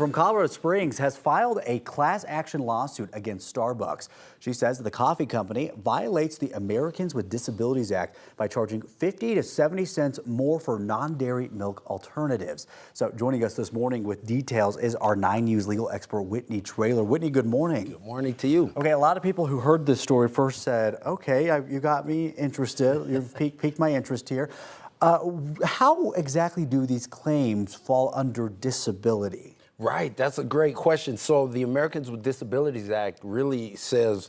From Colorado Springs has filed a class action lawsuit against Starbucks. She says the coffee company violates the Americans with Disabilities Act by charging 50 to 70 cents more for non-dairy milk alternatives. So joining us this morning with details is our 9 News legal expert, Whitney Traylor. Whitney, good morning. Good morning to you. Okay, a lot of people who heard this story first said, okay, you got me interested. You've piqued my interest here. How exactly do these claims fall under disability? Right, that's a great question. So the Americans with Disabilities Act really says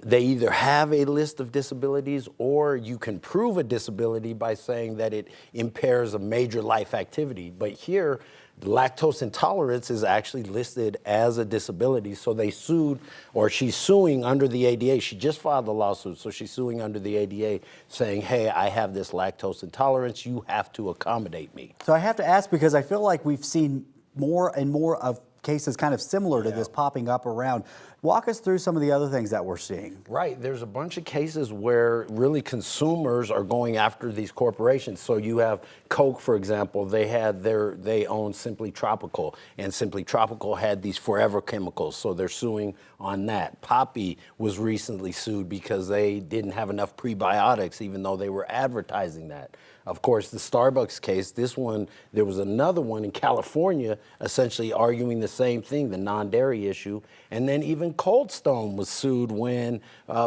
they either have a list of disabilities or you can prove a disability by saying that it impairs a major life activity. But here, lactose intolerance is actually listed as a disability. So they sued, or she's suing under the ADA. She just filed the lawsuit, so she's suing under the ADA saying, hey, I have this lactose intolerance. You have to accommodate me. So I have to ask because I feel like we've seen more and more of cases kind of similar to this popping up around. Walk us through some of the other things that we're seeing. Right, there's a bunch of cases where really consumers are going after these corporations. So you have Coke, for example, they own Simply Tropical, and Simply Tropical had these forever chemicals, so they're suing on that. Poppy was recently sued because they didn't have enough prebiotics, even though they were advertising that. Of course, the Starbucks case, this one, there was another one in California essentially arguing the same thing, the non-dairy issue. And then even Cold Stone was sued when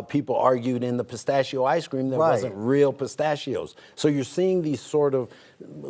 people argued in the pistachio ice cream there wasn't real pistachios. So you're seeing these sort of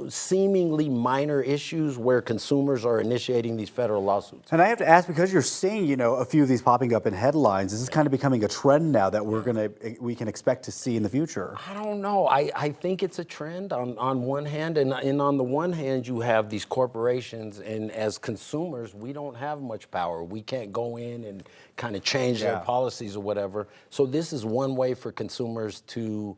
seemingly minor issues where consumers are initiating these federal lawsuits. And I have to ask, because you're seeing, a few of these popping up in headlines, is this kind of becoming a trend now that we can expect to see in the future? I don't know. I think it's a trend on one hand, and on the one hand, you have these corporations, and as consumers, we don't have much power. We can't go in and kind of change their policies or whatever. So this is one way for consumers to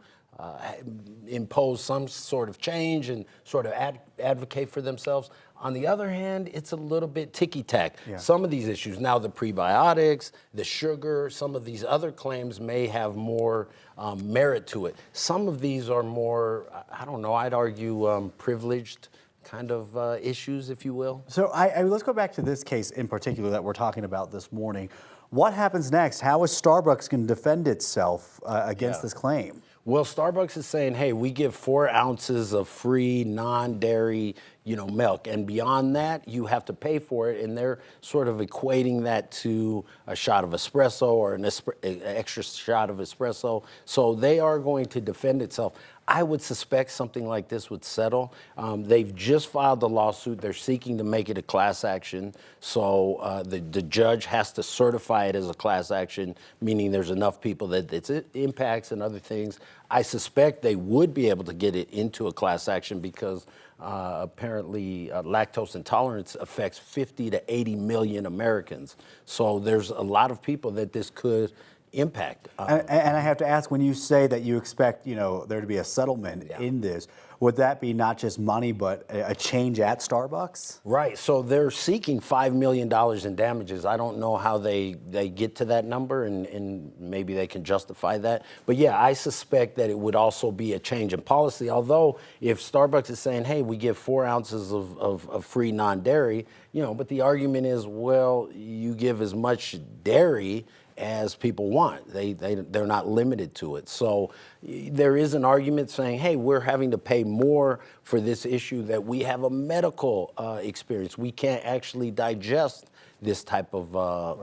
impose some sort of change and sort of advocate for themselves. On the other hand, it's a little bit ticky-tack. Some of these issues, now the prebiotics, the sugar, some of these other claims may have more merit to it. Some of these are more, I don't know, I'd argue privileged kind of issues, if you will. So let's go back to this case in particular that we're talking about this morning. What happens next? How is Starbucks going to defend itself against this claim? Well, Starbucks is saying, hey, we give 4 ounces of free non-dairy, milk, and beyond that, you have to pay for it, and they're sort of equating that to a shot of espresso or an extra shot of espresso. So they are going to defend itself. I would suspect something like this would settle. They've just filed the lawsuit. They're seeking to make it a class action. So the judge has to certify it as a class action, meaning there's enough people that it impacts and other things. I suspect they would be able to get it into a class action because apparently lactose intolerance affects 50 to 80 million Americans. So there's a lot of people that this could impact. And I have to ask, when you say that you expect, there to be a settlement in this, would that be not just money, but a change at Starbucks? Right. So they're seeking $5 million in damages. I don't know how they get to that number, and maybe they can justify that. But yeah, I suspect that it would also be a change in policy. Although if Starbucks is saying, hey, we give 4 ounces of free non-dairy, but the argument is, well, you give as much dairy as people want. They're not limited to it. So there is an argument saying, hey, we're having to pay more for this issue that we have a medical experience. We can't actually digest this type of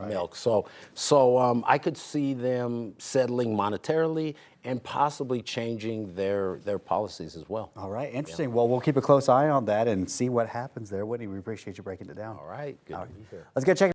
milk. So I could see them settling monetarily and possibly changing their policies as well. All right, interesting. Yeah. Well, we'll keep a close eye on that and see what happens there. Whitney, we appreciate you breaking it down. All right, good to be here. Let's get checking.